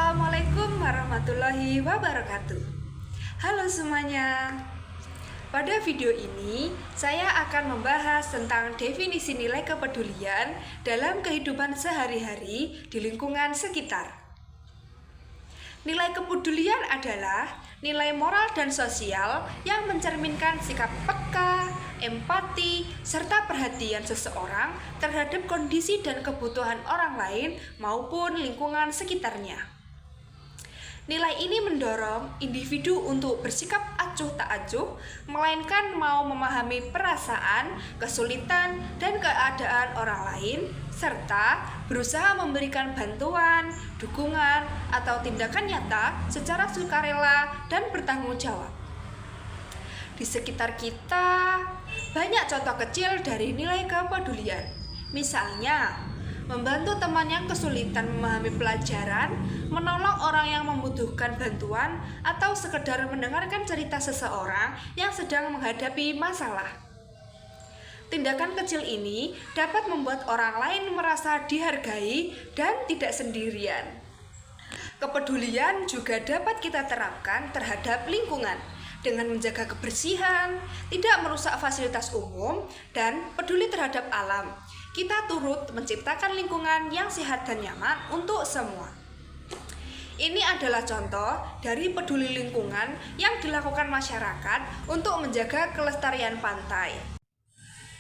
Assalamualaikum warahmatullahi wabarakatuh. Halo semuanya. Pada video ini, saya akan membahas tentang definisi nilai kepedulian dalam kehidupan sehari-hari di lingkungan sekitar. Nilai kepedulian adalah nilai moral dan sosial yang mencerminkan sikap peka, empati, serta perhatian seseorang terhadap kondisi dan kebutuhan orang lain maupun lingkungan sekitarnya. Nilai ini mendorong individu untuk bersikap acuh tak acuh, melainkan mau memahami perasaan, kesulitan, dan keadaan orang lain, serta berusaha memberikan bantuan, dukungan, atau tindakan nyata secara sukarela dan bertanggung jawab. Di sekitar kita, banyak contoh kecil dari nilai kepedulian. Misalnya, membantu teman yang kesulitan memahami pelajaran, menolong orang yang membutuhkan bantuan, atau sekedar mendengarkan cerita seseorang yang sedang menghadapi masalah. Tindakan kecil ini dapat membuat orang lain merasa dihargai dan tidak sendirian. Kepedulian juga dapat kita terapkan terhadap lingkungan dengan menjaga kebersihan, tidak merusak fasilitas umum, dan peduli terhadap alam. Kita turut menciptakan lingkungan yang sehat dan nyaman untuk semua. Ini adalah contoh dari peduli lingkungan yang dilakukan masyarakat untuk menjaga kelestarian pantai.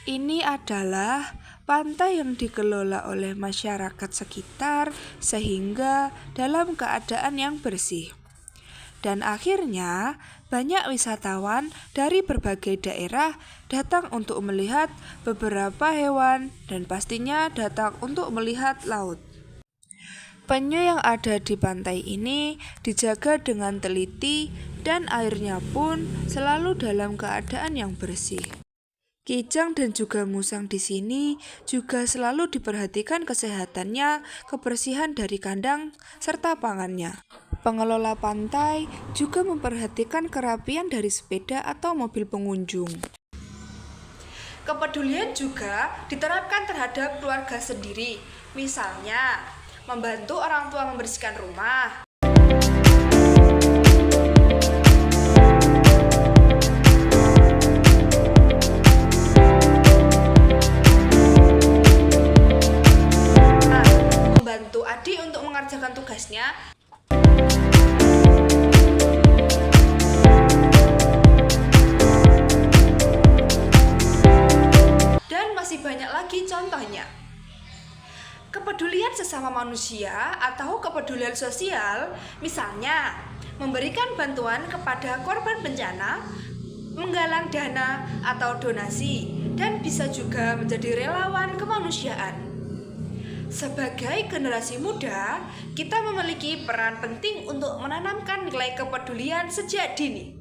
Ini adalah pantai yang dikelola oleh masyarakat sekitar sehingga dalam keadaan yang bersih. Dan akhirnya banyak wisatawan dari berbagai daerah datang untuk melihat beberapa hewan dan pastinya datang untuk melihat laut. Penyu yang ada di pantai ini dijaga dengan teliti dan airnya pun selalu dalam keadaan yang bersih. Kijang dan juga musang di sini juga selalu diperhatikan kesehatannya, kebersihan dari kandang, serta pangannya. Pengelola pantai juga memperhatikan kerapian dari sepeda atau mobil pengunjung. Kepedulian juga diterapkan terhadap keluarga sendiri, misalnya membantu orang tua membersihkan rumah, membantu adik untuk mengerjakan tugasnya, dan masih banyak lagi contohnya. Kepedulian sesama manusia atau kepedulian sosial, misalnya memberikan bantuan kepada korban bencana, menggalang dana atau donasi, dan bisa juga menjadi relawan kemanusiaan. Sebagai generasi muda, kita memiliki peran penting untuk menanamkan nilai kepedulian sejak dini.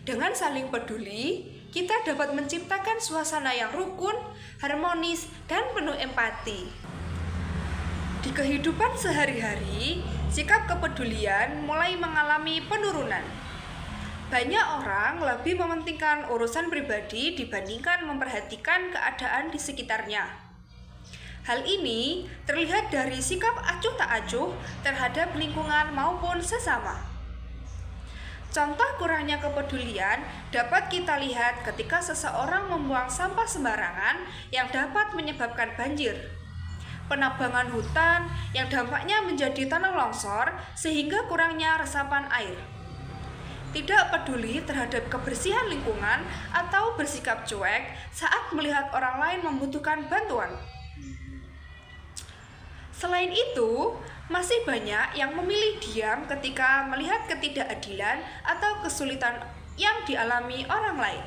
Dengan saling peduli, kita dapat menciptakan suasana yang rukun, harmonis, dan penuh empati. Di kehidupan sehari-hari, sikap kepedulian mulai mengalami penurunan. Banyak orang lebih mementingkan urusan pribadi dibandingkan memperhatikan keadaan di sekitarnya. Hal ini terlihat dari sikap acuh tak acuh terhadap lingkungan maupun sesama. Contoh kurangnya kepedulian dapat kita lihat ketika seseorang membuang sampah sembarangan yang dapat menyebabkan banjir, penabangan hutan yang dampaknya menjadi tanah longsor sehingga kurangnya resapan air, tidak peduli terhadap kebersihan lingkungan atau bersikap cuek saat melihat orang lain membutuhkan bantuan. Selain itu, masih banyak yang memilih diam ketika melihat ketidakadilan atau kesulitan yang dialami orang lain.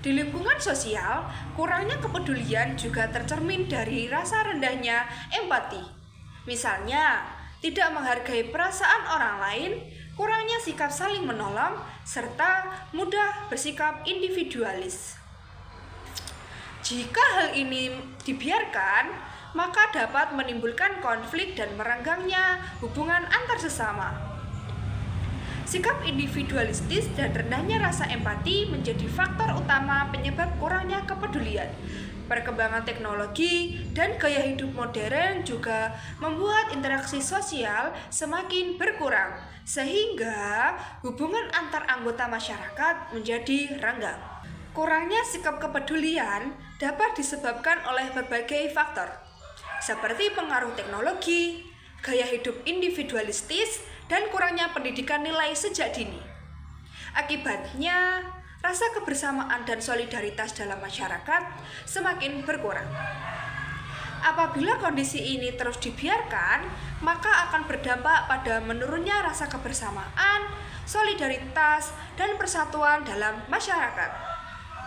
Di lingkungan sosial, kurangnya kepedulian juga tercermin dari rasa rendahnya empati. Misalnya, tidak menghargai perasaan orang lain, kurangnya sikap saling menolong, serta mudah bersikap individualis. Jika hal ini dibiarkan, maka dapat menimbulkan konflik dan merenggangnya hubungan antar sesama. Sikap individualistis dan rendahnya rasa empati menjadi faktor utama penyebab kurangnya kepedulian. Perkembangan teknologi dan gaya hidup modern juga membuat interaksi sosial semakin berkurang, sehingga hubungan antar anggota masyarakat menjadi renggang. Kurangnya sikap kepedulian dapat disebabkan oleh berbagai faktor, seperti pengaruh teknologi, gaya hidup individualistis, dan kurangnya pendidikan nilai sejak dini. Akibatnya, rasa kebersamaan dan solidaritas dalam masyarakat semakin berkurang. Apabila kondisi ini terus dibiarkan, maka akan berdampak pada menurunnya rasa kebersamaan, solidaritas, dan persatuan dalam masyarakat.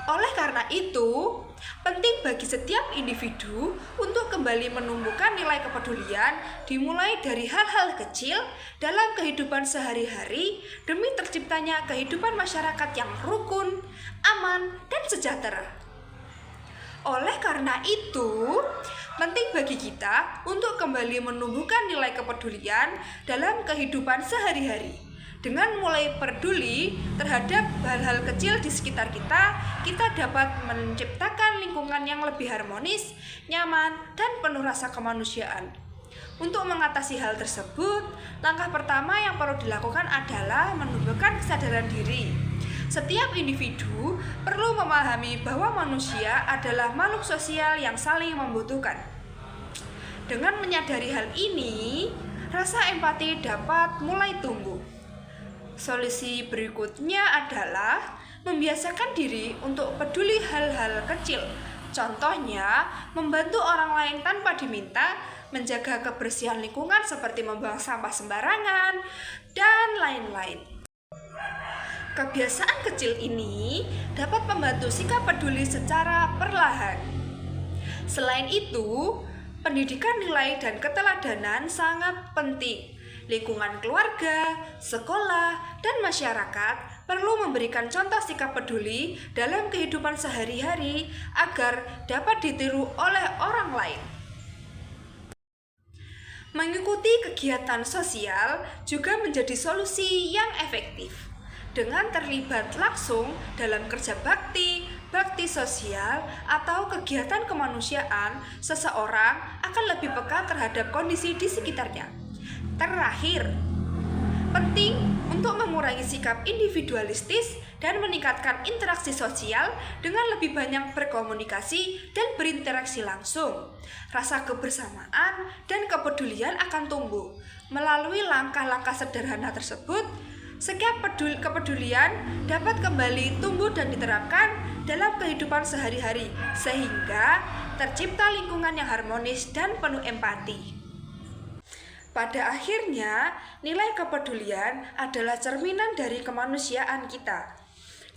Oleh karena itu, penting bagi setiap individu untuk kembali menumbuhkan nilai kepedulian dimulai dari hal-hal kecil dalam kehidupan sehari-hari demi terciptanya kehidupan masyarakat yang rukun, aman, dan sejahtera. Oleh karena itu, penting bagi kita untuk kembali menumbuhkan nilai kepedulian dalam kehidupan sehari-hari. Dengan mulai peduli terhadap hal-hal kecil di sekitar kita, kita dapat menciptakan lingkungan yang lebih harmonis, nyaman, dan penuh rasa kemanusiaan. Untuk mengatasi hal tersebut, langkah pertama yang perlu dilakukan adalah menumbuhkan kesadaran diri. Setiap individu perlu memahami bahwa manusia adalah makhluk sosial yang saling membutuhkan. Dengan menyadari hal ini, rasa empati dapat mulai tumbuh. Solusi berikutnya adalah membiasakan diri untuk peduli hal-hal kecil. Contohnya, membantu orang lain tanpa diminta, menjaga kebersihan lingkungan seperti membuang sampah sembarangan, dan lain-lain. Kebiasaan kecil ini dapat membantu sikap peduli secara perlahan. Selain itu, pendidikan nilai dan keteladanan sangat penting. Lingkungan keluarga, sekolah, dan masyarakat perlu memberikan contoh sikap peduli dalam kehidupan sehari-hari agar dapat ditiru oleh orang lain. Mengikuti kegiatan sosial juga menjadi solusi yang efektif. Dengan terlibat langsung dalam kerja bakti, bakti sosial, atau kegiatan kemanusiaan, seseorang akan lebih peka terhadap kondisi di sekitarnya. Terakhir, penting untuk mengurangi sikap individualistis dan meningkatkan interaksi sosial dengan lebih banyak berkomunikasi dan berinteraksi langsung. Rasa kebersamaan dan kepedulian akan tumbuh. Melalui langkah-langkah sederhana tersebut, sikap kepedulian dapat kembali tumbuh dan diterapkan dalam kehidupan sehari-hari, sehingga tercipta lingkungan yang harmonis dan penuh empati. Pada akhirnya, nilai kepedulian adalah cerminan dari kemanusiaan kita.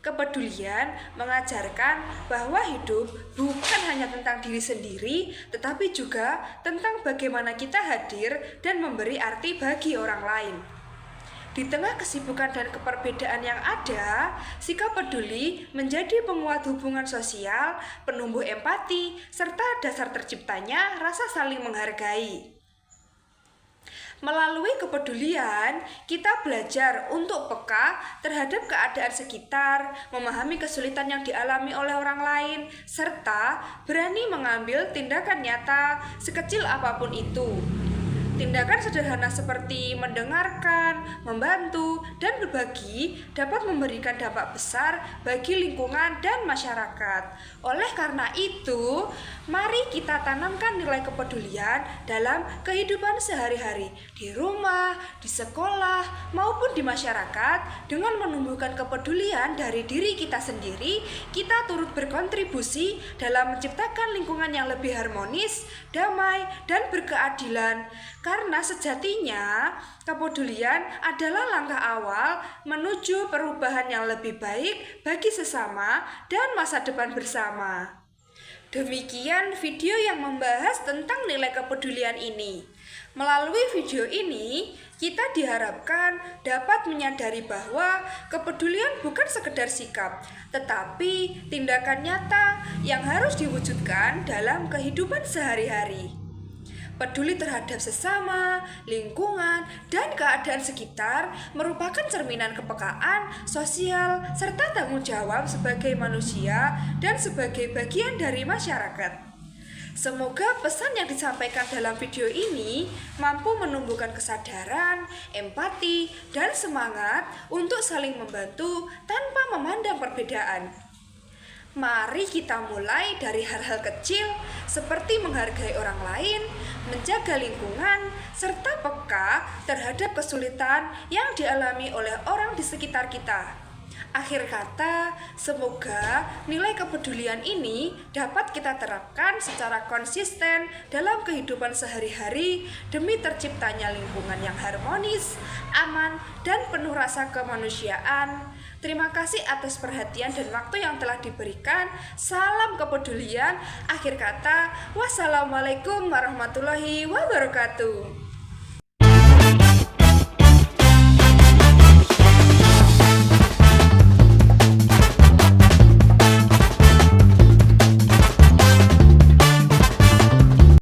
Kepedulian mengajarkan bahwa hidup bukan hanya tentang diri sendiri, tetapi juga tentang bagaimana kita hadir dan memberi arti bagi orang lain. Di tengah kesibukan dan keperbedaan yang ada, sikap peduli menjadi penguat hubungan sosial, penumbuh empati, serta dasar terciptanya rasa saling menghargai. Melalui kepedulian, kita belajar untuk peka terhadap keadaan sekitar, memahami kesulitan yang dialami oleh orang lain, serta berani mengambil tindakan nyata sekecil apapun itu. Tindakan sederhana seperti mendengarkan, membantu, dan berbagi dapat memberikan dampak besar bagi lingkungan dan masyarakat. Oleh karena itu, mari kita tanamkan nilai kepedulian dalam kehidupan sehari-hari, di rumah, di sekolah, maupun di masyarakat. Dengan menumbuhkan kepedulian dari diri kita sendiri, kita turut berkontribusi dalam menciptakan lingkungan yang lebih harmonis, damai, dan berkeadilan. Karena sejatinya, kepedulian adalah langkah awal menuju perubahan yang lebih baik bagi sesama dan masa depan bersama. Demikian video yang membahas tentang nilai kepedulian ini. Melalui video ini, kita diharapkan dapat menyadari bahwa kepedulian bukan sekedar sikap, tetapi tindakan nyata yang harus diwujudkan dalam kehidupan sehari-hari. Peduli terhadap sesama, lingkungan, dan keadaan sekitar merupakan cerminan kepekaan sosial serta tanggung jawab sebagai manusia dan sebagai bagian dari masyarakat. Semoga pesan yang disampaikan dalam video ini mampu menumbuhkan kesadaran, empati, dan semangat untuk saling membantu tanpa memandang perbedaan. Mari kita mulai dari hal-hal kecil seperti menghargai orang lain, menjaga lingkungan, serta peka terhadap kesulitan yang dialami oleh orang di sekitar kita. Akhir kata, semoga nilai kepedulian ini dapat kita terapkan secara konsisten dalam kehidupan sehari-hari demi terciptanya lingkungan yang harmonis, aman, dan penuh rasa kemanusiaan. Terima kasih atas perhatian dan waktu yang telah diberikan. Salam kepedulian. Akhir kata, wassalamualaikum warahmatullahi wabarakatuh.